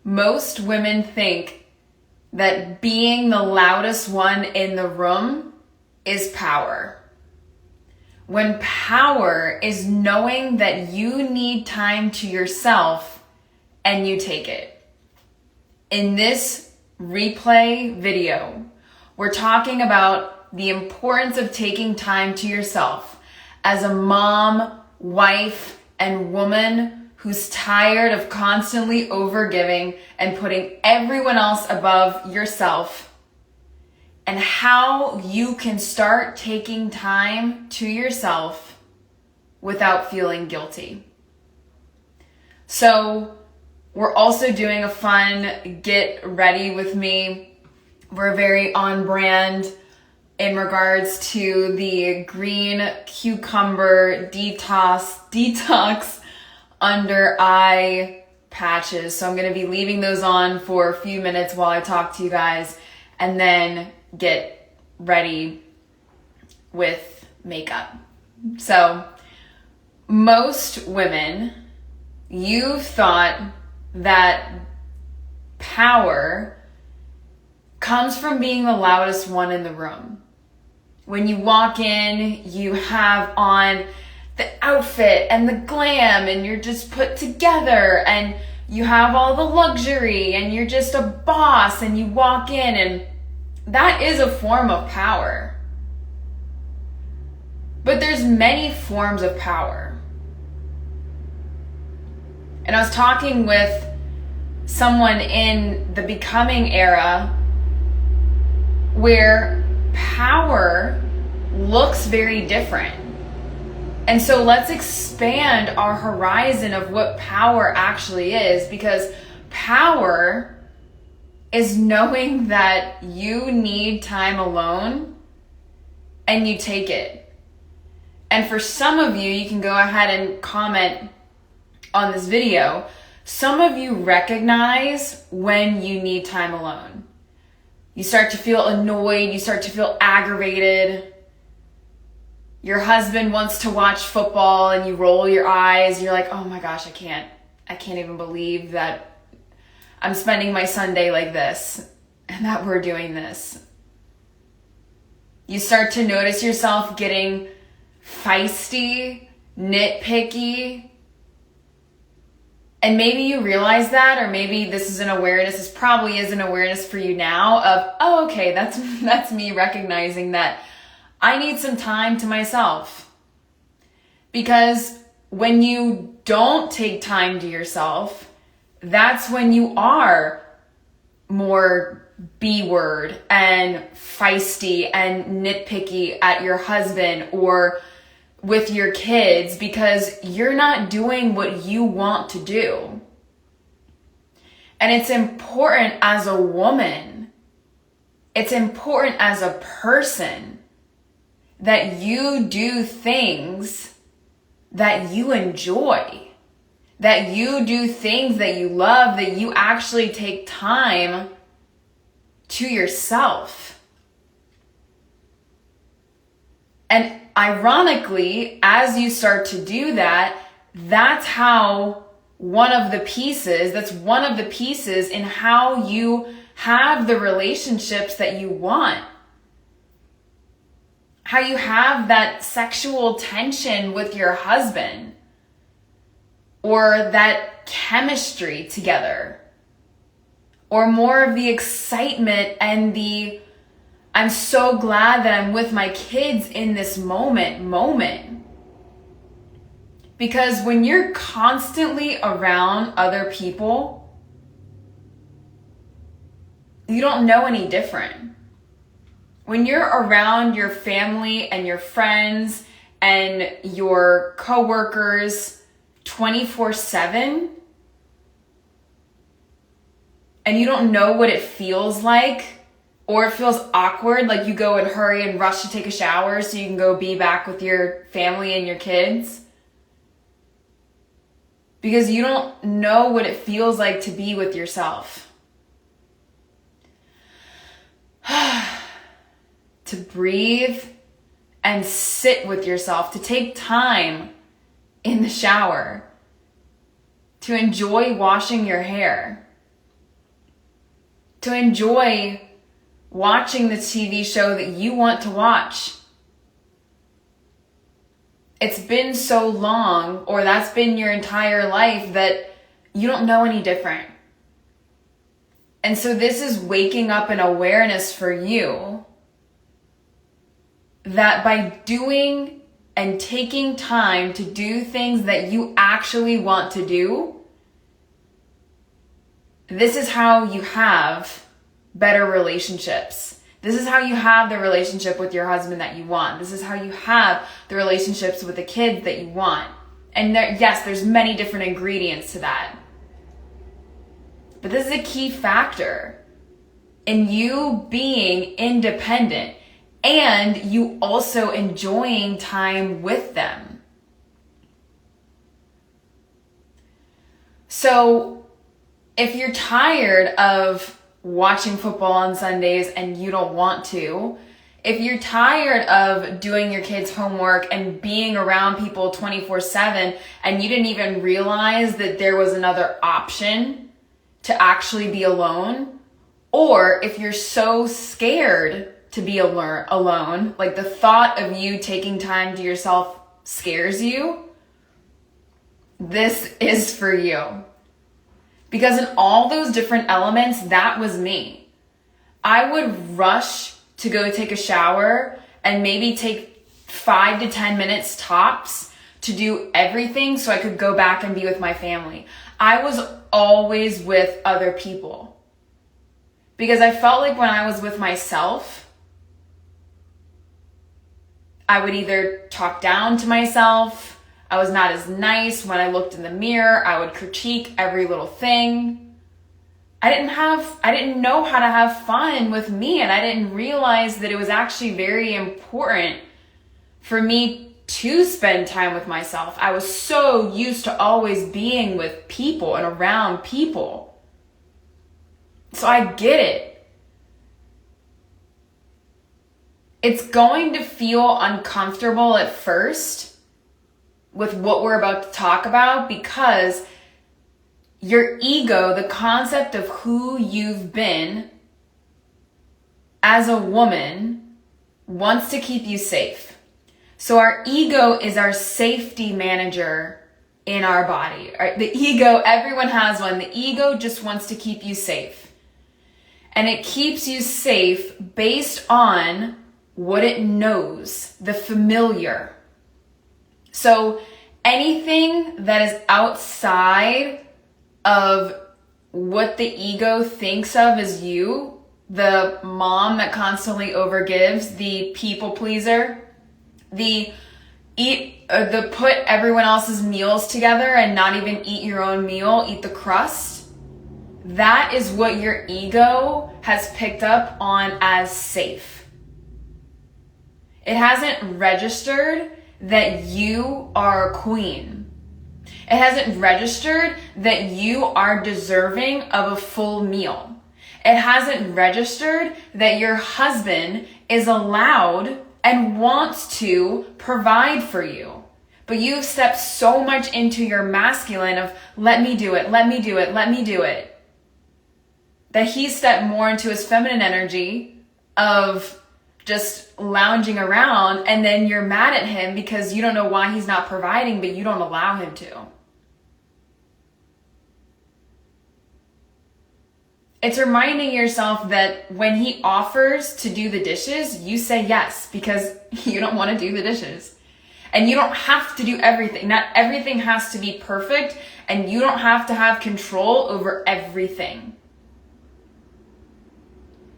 Most women think that being the loudest one in the room is power. When power is knowing that you need time to yourself and you take it. In this replay video, we're talking about the importance of taking time to yourself as a mom, wife, and woman who's tired of constantly overgiving and putting everyone else above yourself, and how you can start taking time to yourself without feeling guilty. So we're also doing a fun get ready with me. We're very on brand in regards to the green cucumber detox under eye patches. So I'm going to be leaving those on for a few minutes while I talk to you guys, and then get ready with makeup. So most women, you've thought that power comes from being the loudest one in the room. When you walk in, you have on the outfit and the glam, and you're just put together, and you have all the luxury, and you're just a boss, and you walk in, and that is a form of power. But there's many forms of power. And I was talking with someone in the becoming era where power looks very different. And so let's expand our horizon of what power actually is, because power is knowing that you need time alone and you take it. And for some of you, you can go ahead and comment on this video. Some of you recognize when you need time alone. You start to feel annoyed, you start to feel aggravated. Your husband wants to watch football and you roll your eyes. You're like, oh my gosh, I can't even believe that I'm spending my Sunday like this and that we're doing this. You start to notice yourself getting feisty, nitpicky. And maybe you realize that, or maybe this is an awareness, this probably is an awareness for you now of, oh, okay, that's me recognizing that I need some time to myself. Because when you don't take time to yourself, that's when you are more B-word and feisty and nitpicky at your husband or with your kids, because you're not doing what you want to do. And it's important as a woman, it's important as a person that you do things that you enjoy, that you do things that you love, that you actually take time to yourself. And ironically, as you start to do that, that's one of the pieces in how you have the relationships that you want. How you have that sexual tension with your husband, or that chemistry together, or more of the excitement and the I'm so glad that I'm with my kids in this moment. Because when you're constantly around other people, you don't know any different. When you're around your family and your friends and your coworkers 24/7, and you don't know what it feels like, or it feels awkward, like you go and hurry and rush to take a shower so you can go be back with your family and your kids, because you don't know what it feels like to be with yourself. To breathe and sit with yourself, to take time in the shower, to enjoy washing your hair, to enjoy watching the TV show that you want to watch. It's been so long, or that's been your entire life, that you don't know any different. And so this is waking up an awareness for you that by doing and taking time to do things that you actually want to do, this is how you have better relationships. This is how you have the relationship with your husband that you want. This is how you have the relationships with the kids that you want. And yes, there's many different ingredients to that. But this is a key factor in you being independent and you also enjoying time with them. So if you're tired of watching football on Sundays and you don't want to, if you're tired of doing your kids' homework and being around people 24/7 and you didn't even realize that there was another option to actually be alone, or if you're so scared to be alone, like the thought of you taking time to yourself scares you, this is for you. Because in all those different elements, that was me. I would rush to go take a shower and maybe take 5 to 10 minutes tops to do everything so I could go back and be with my family. I was always with other people because I felt like when I was with myself, I would either talk down to myself, I was not as nice when I looked in the mirror, I would critique every little thing. I didn't know how to have fun with me, and I didn't realize that it was actually very important for me to spend time with myself. I was so used to always being with people and around people. So I get it. It's going to feel uncomfortable at first with what we're about to talk about because your ego, the concept of who you've been as a woman, wants to keep you safe. So our ego is our safety manager in our body. The ego, everyone has one. The ego just wants to keep you safe. And it keeps you safe based on what it knows, the familiar. So anything that is outside of what the ego thinks of as you, the mom that constantly overgives, the people pleaser, the put everyone else's meals together and not even eat your own meal, eat the crust, that is what your ego has picked up on as safe. It hasn't registered that you are a queen. It hasn't registered that you are deserving of a full meal. It hasn't registered that your husband is allowed and wants to provide for you. But you've stepped so much into your masculine of let me do it, let me do it, let me do it, that he's stepped more into his feminine energy of just lounging around, and then you're mad at him because you don't know why he's not providing, but you don't allow him to. It's reminding yourself that when he offers to do the dishes, you say yes because you don't want to do the dishes. And you don't have to do everything. Not everything has to be perfect, and you don't have to have control over everything.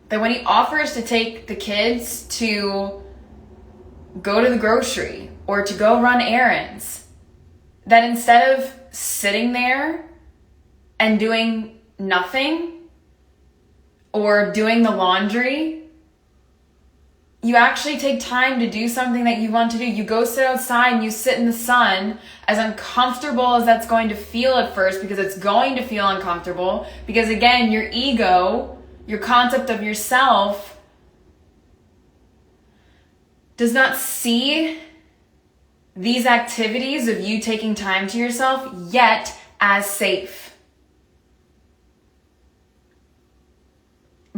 That when he offers to take the kids to go to the grocery or to go run errands, that instead of sitting there and doing nothing or doing the laundry, you actually take time to do something that you want to do. You go sit outside and you sit in the sun, as uncomfortable as that's going to feel at first, because it's going to feel uncomfortable, because again, your ego, your concept of yourself does not see these activities of you taking time to yourself yet as safe.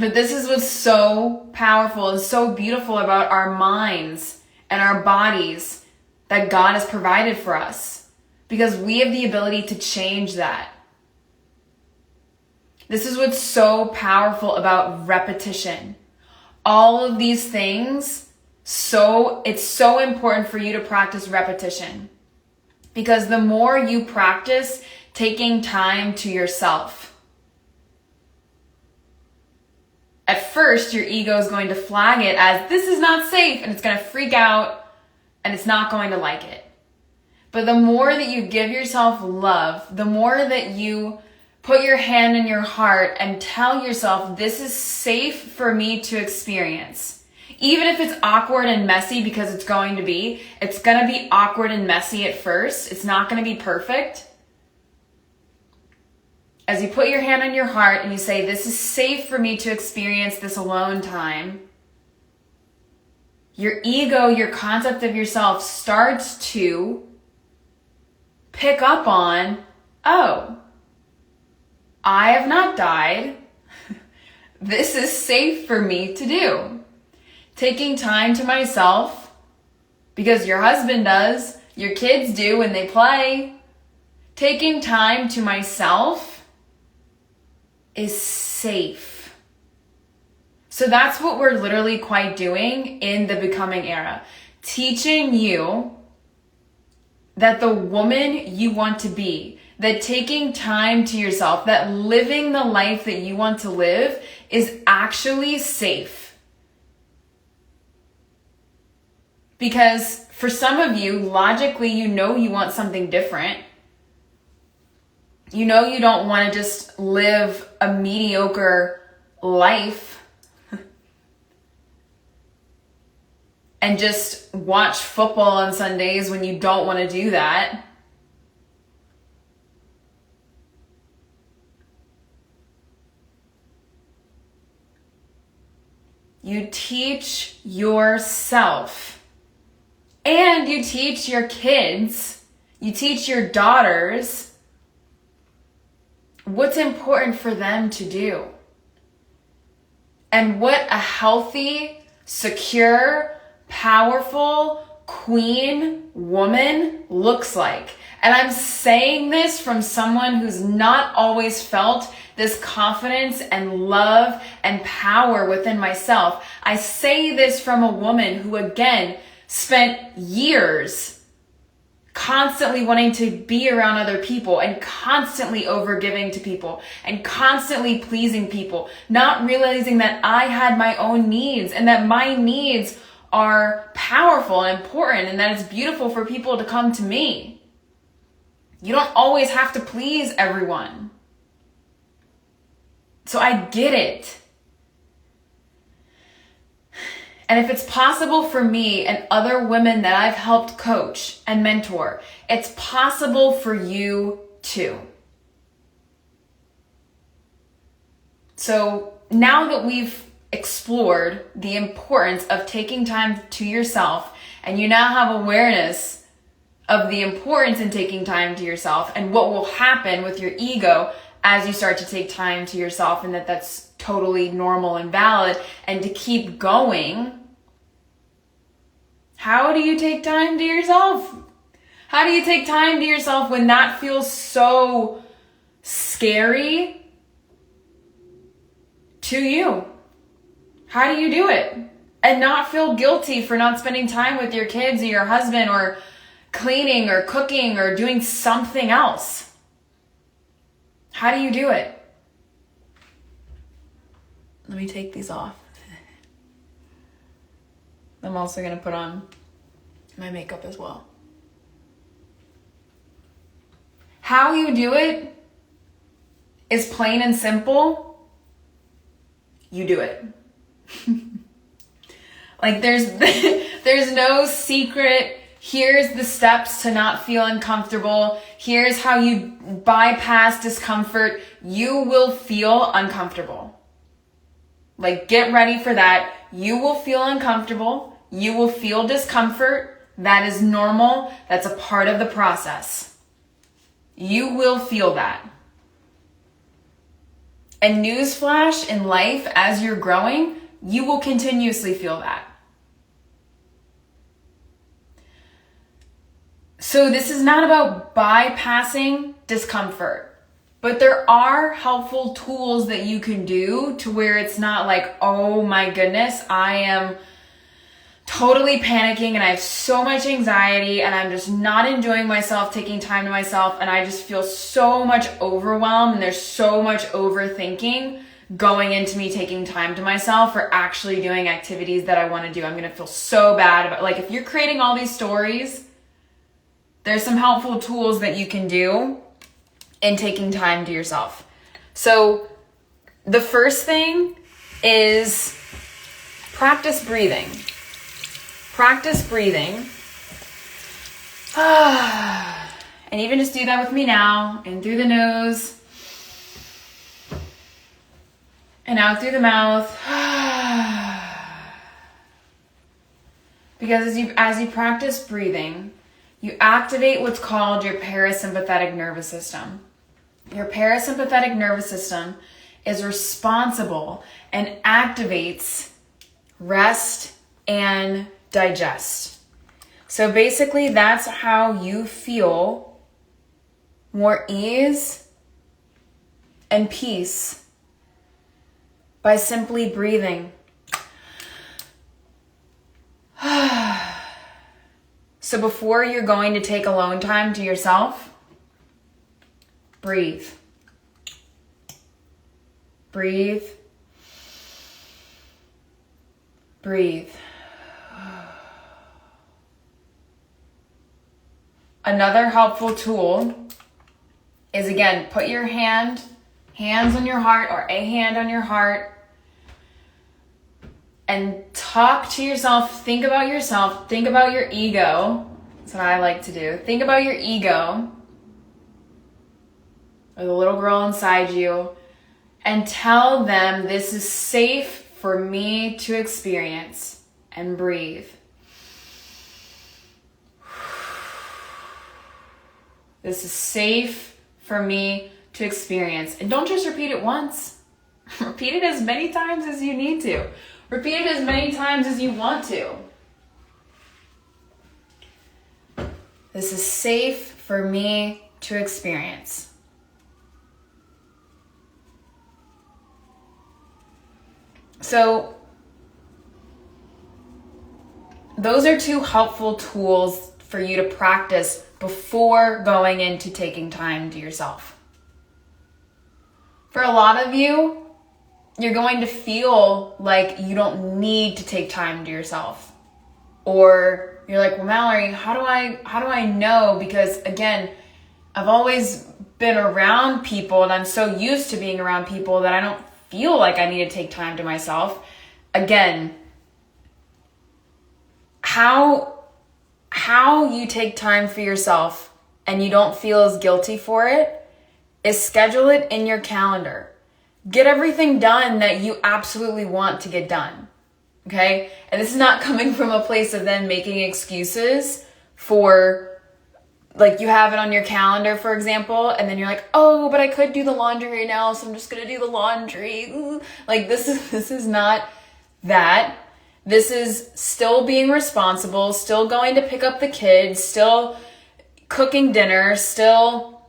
But this is what's so powerful and so beautiful about our minds and our bodies that God has provided for us, because we have the ability to change that. This is what's so powerful about repetition. All of these things, it's so important for you to practice repetition, because the more you practice taking time to yourself, at first, your ego is going to flag it as this is not safe, and it's going to freak out and it's not going to like it. But the more that you give yourself love, the more that you put your hand in your heart and tell yourself, this is safe for me to experience. Even if it's awkward and messy, because it's going to be awkward and messy at first. It's not going to be perfect. As you put your hand on your heart and you say, this is safe for me to experience this alone time, your ego, your concept of yourself starts to pick up on, oh, I have not died. This is safe for me to do. Taking time to myself, because your husband does, your kids do when they play. Taking time to myself is safe. So that's what we're literally quite doing in the becoming era. Teaching you that the woman you want to be, that taking time to yourself, that living the life that you want to live is actually safe. Because for some of you, logically, you know you want something different. You know you don't want to just live a mediocre life and just watch football on Sundays when you don't want to do that. You teach yourself, and you teach your kids, you teach your daughters what's important for them to do, and what a healthy, secure, powerful queen woman looks like. And I'm saying this from someone who's not always felt this confidence and love and power within myself. I say this from a woman who, again, spent years constantly wanting to be around other people and constantly overgiving to people and constantly pleasing people, not realizing that I had my own needs and that my needs are powerful and important and that it's beautiful for people to come to me. You don't always have to please everyone. So I get it. And if it's possible for me and other women that I've helped coach and mentor, it's possible for you too. So now that we've explored the importance of taking time to yourself, and you now have awareness of the importance in taking time to yourself and what will happen with your ego as you start to take time to yourself, and that that's totally normal and valid, and to keep going. How do you take time to yourself? How do you take time to yourself when that feels so scary to you? How do you do it and not feel guilty for not spending time with your kids or your husband, or cleaning or cooking or doing something else? How do you do it? Let me take these off. I'm also going to put on my makeup as well. How you do it is plain and simple. You do it. Like there's no secret. Here's the steps to not feel uncomfortable. Here's how you bypass discomfort. You will feel uncomfortable. Like, get ready for that. You will feel uncomfortable. You will feel discomfort. That is normal. That's a part of the process. You will feel that. And newsflash, in life, as you're growing, you will continuously feel that. So this is not about bypassing discomfort, but there are helpful tools that you can do to where it's not like, oh my goodness, I am totally panicking and I have so much anxiety and I'm just not enjoying myself, taking time to myself, and I just feel so much overwhelmed and there's so much overthinking going into me taking time to myself or actually doing activities that I want to do. I'm going to feel so bad about, like, if you're creating all these stories, there's some helpful tools that you can do in taking time to yourself. So the first thing is practice breathing. Practice breathing. And even just do that with me now. In through the nose. And out through the mouth. Because as you practice breathing, you activate what's called your parasympathetic nervous system. Your parasympathetic nervous system is responsible and activates rest and digest. So basically that's how you feel more ease and peace, by simply breathing. So before you're going to take alone time to yourself, breathe. Breathe. Breathe. Another helpful tool is, again, put your hands on your heart or a hand on your heart and talk to yourself. Think about yourself. Think about your ego. That's what I like to do. Think about your ego or the little girl inside you and tell them, this is safe for me to experience, and breathe. This is safe for me to experience. And don't just repeat it once. Repeat it as many times as you need to. Repeat it as many times as you want to. This is safe for me to experience. So, those are two helpful tools for you to practice before going into taking time to yourself. For a lot of you, you're going to feel like you don't need to take time to yourself. Or you're like, well, Mallory, how do I know? Because again, I've always been around people and I'm so used to being around people that I don't feel like I need to take time to myself. Again, how you take time for yourself and you don't feel as guilty for it is schedule it in your calendar. Get everything done that you absolutely want to get done. Okay? And this is not coming from a place of then making excuses for, like, you have it on your calendar, for example, and then you're like, oh, but I could do the laundry right now, so I'm just gonna do the laundry. Ooh. Like, this is not that. This is still being responsible, still going to pick up the kids, still cooking dinner, still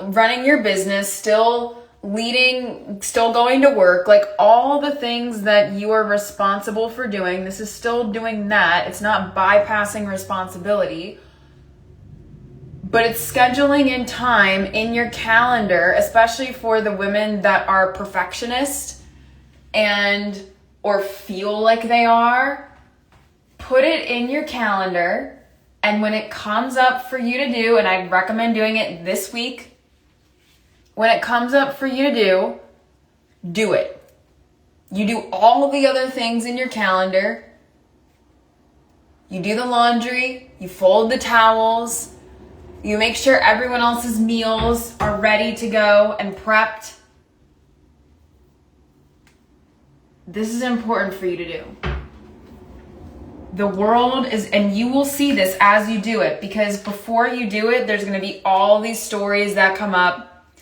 running your business, still leading, still going to work, like all the things that you are responsible for doing. This is still doing that. It's not bypassing responsibility, but it's scheduling in time in your calendar, especially for the women that are perfectionists and or feel like they are. Put it in your calendar, and when it comes up for you to do, and I recommend doing it this week, when it comes up for you to do it. You do all of the other things in your calendar. You do the laundry, you fold the towels, you make sure everyone else's meals are ready to go and prepped. This is important for you to do. The world is, and you will see this as you do it, because before you do it, there's going to be all these stories that come up.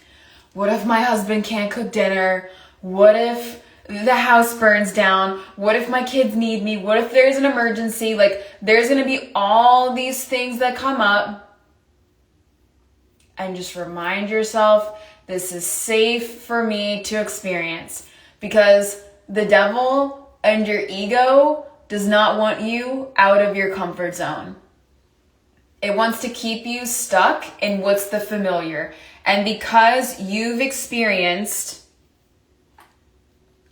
What if my husband can't cook dinner? What if the house burns down? What if my kids need me? What if there's an emergency? Like, there's going to be all these things that come up. And just remind yourself, this is safe for me to experience. Because the devil and your ego does not want you out of your comfort zone. It wants to keep you stuck in what's the familiar. And because you've experienced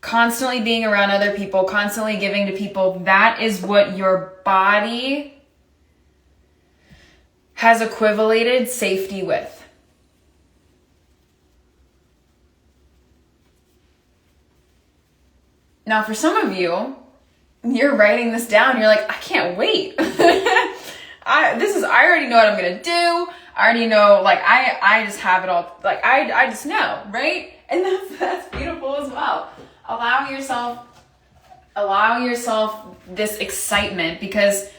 constantly being around other people, constantly giving to people, that is what your body has equivalated safety with. Now, for some of you, you're writing this down. You're like, I can't wait. I already know what I'm going to do. I already know, like, I just have it all. Like, I just know, right? And that's beautiful as well. Allow yourself this excitement because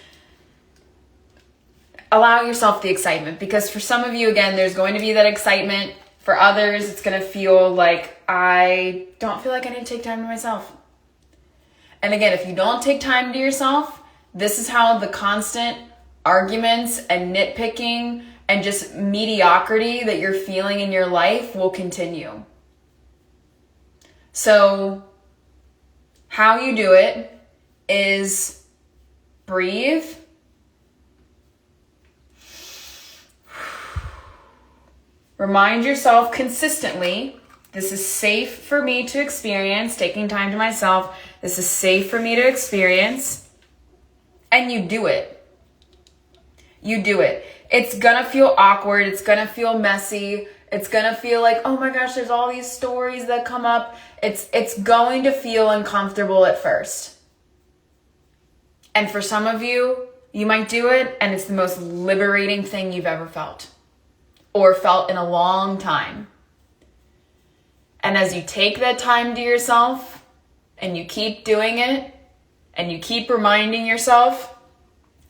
for some of you, again, there's going to be that excitement. For others, it's going to feel like, I don't feel like I need to take time to myself. And again, if you don't take time to yourself, this is how the constant arguments and nitpicking and just mediocrity that you're feeling in your life will continue. So how you do it is breathe. Remind yourself consistently, this is safe for me to experience, taking time to myself. This is safe for me to experience. And you do it. You do it. It's gonna feel awkward. It's gonna feel messy. It's gonna feel like, oh my gosh, there's all these stories that come up. It's going to feel uncomfortable at first. And for some of you, you might do it and it's the most liberating thing you've ever felt or felt in a long time. And as you take that time to yourself and you keep doing it and you keep reminding yourself,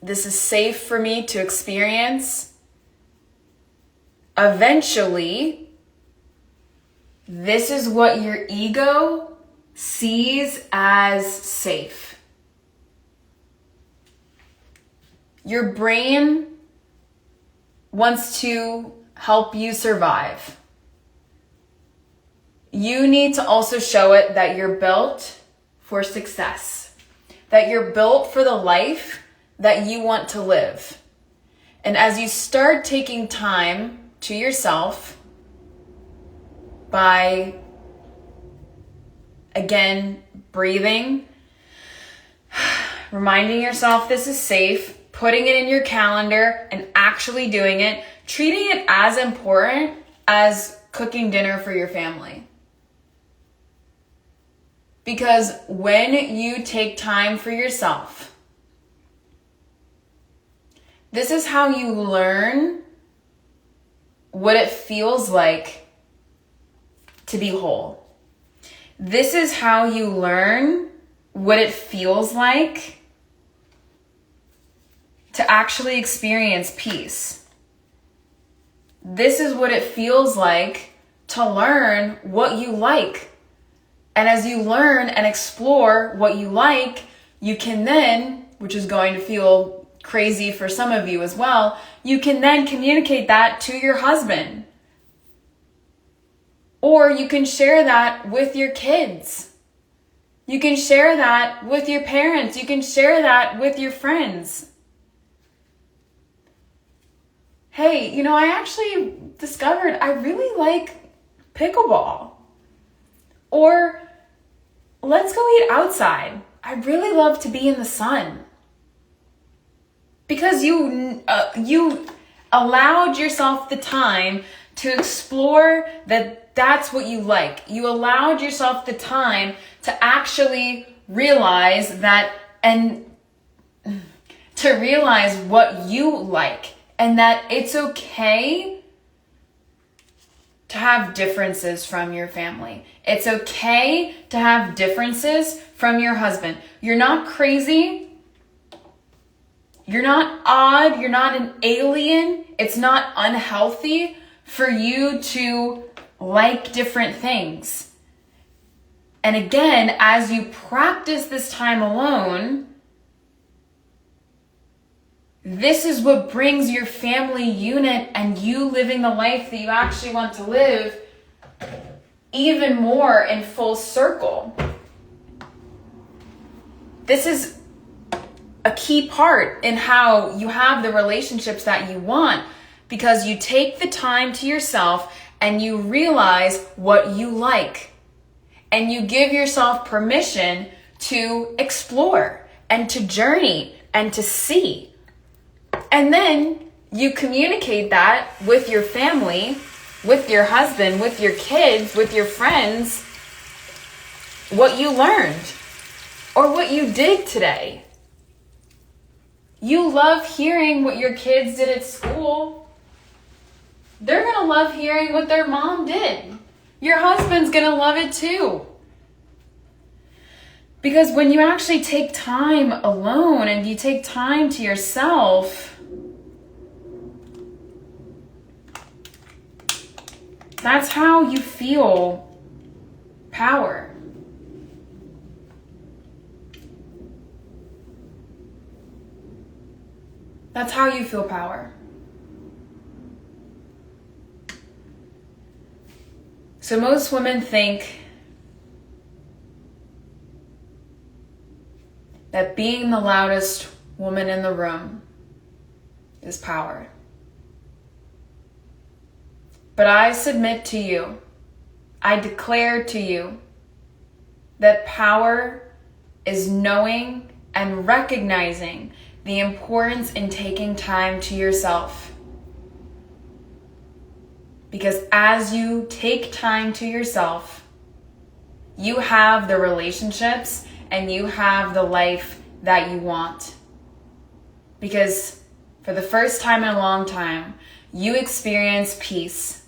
this is safe for me to experience, eventually, this is what your ego sees as safe. Your brain wants to help you survive. You need to also show it that you're built for success, that you're built for the life that you want to live. And as you start taking time to yourself by, again, breathing, reminding yourself this is safe, putting it in your calendar and actually doing it, treating it as important as cooking dinner for your family. Because when you take time for yourself, this is how you learn what it feels like to be whole. This is how you learn what it feels like to actually experience peace. This is what it feels like to learn what you like. And as you learn and explore what you like, you can then, which is going to feel crazy for some of you as well, you can then communicate that to your husband. Or you can share that with your kids. You can share that with your parents. You can share that with your friends. Hey, I actually discovered I really like pickleball. Or let's go eat outside. I really love to be in the sun. Because you allowed yourself the time to explore that's what you like. You allowed yourself the time to actually realize that and to realize what you like and that it's okay to have differences from your family. It's okay to have differences from your husband. You're not crazy. You're not odd. You're not an alien. It's not unhealthy for you to like different things. And again, as you practice this time alone, this is what brings your family unit and you living the life that you actually want to live even more in full circle. This is a key part in how you have the relationships that you want, because you take the time to yourself and you realize what you like, and you give yourself permission to explore and to journey and to see. And then you communicate that with your family, with your husband, with your kids, with your friends, what you learned or what you did today. You love hearing what your kids did at school. They're going to love hearing what their mom did. Your husband's going to love it too. Because when you actually take time alone and you take time to yourself, that's how you feel power. That's how you feel power. So most women think that being the loudest woman in the room is power. But I submit to you, I declare to you that power is knowing and recognizing the importance in taking time to yourself. Because as you take time to yourself, you have the relationships and you have the life that you want. Because for the first time in a long time, you experience peace.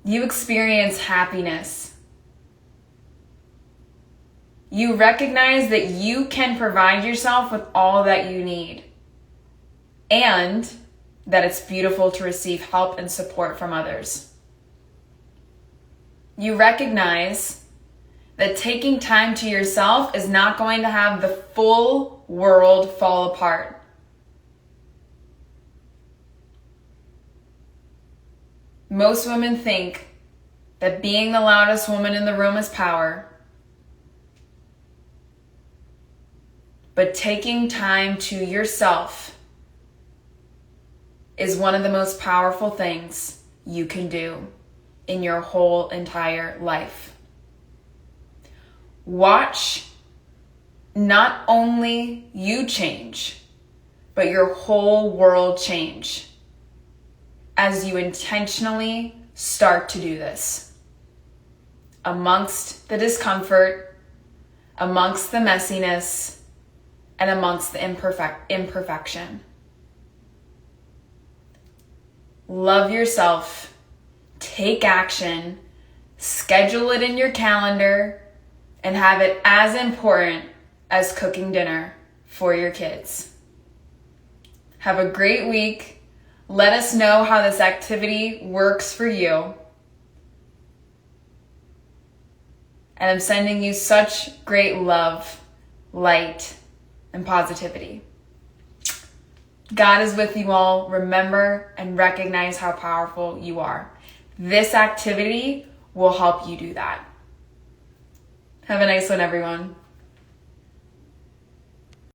You experience happiness. You recognize that you can provide yourself with all that you need, and that it's beautiful to receive help and support from others. You recognize that taking time to yourself is not going to have the full world fall apart. Most women think that being the loudest woman in the room is power. But taking time to yourself is one of the most powerful things you can do in your whole entire life. Watch not only you change, but your whole world change as you intentionally start to do this. Amongst the discomfort, amongst the messiness, and amongst the imperfection. Love yourself, take action, schedule it in your calendar, and have it as important as cooking dinner for your kids. Have a great week. Let us know how this activity works for you. And I'm sending you such great love, light, and positivity. God is with you all. Remember and recognize how powerful you are. This activity will help you do that. Have a nice one, everyone.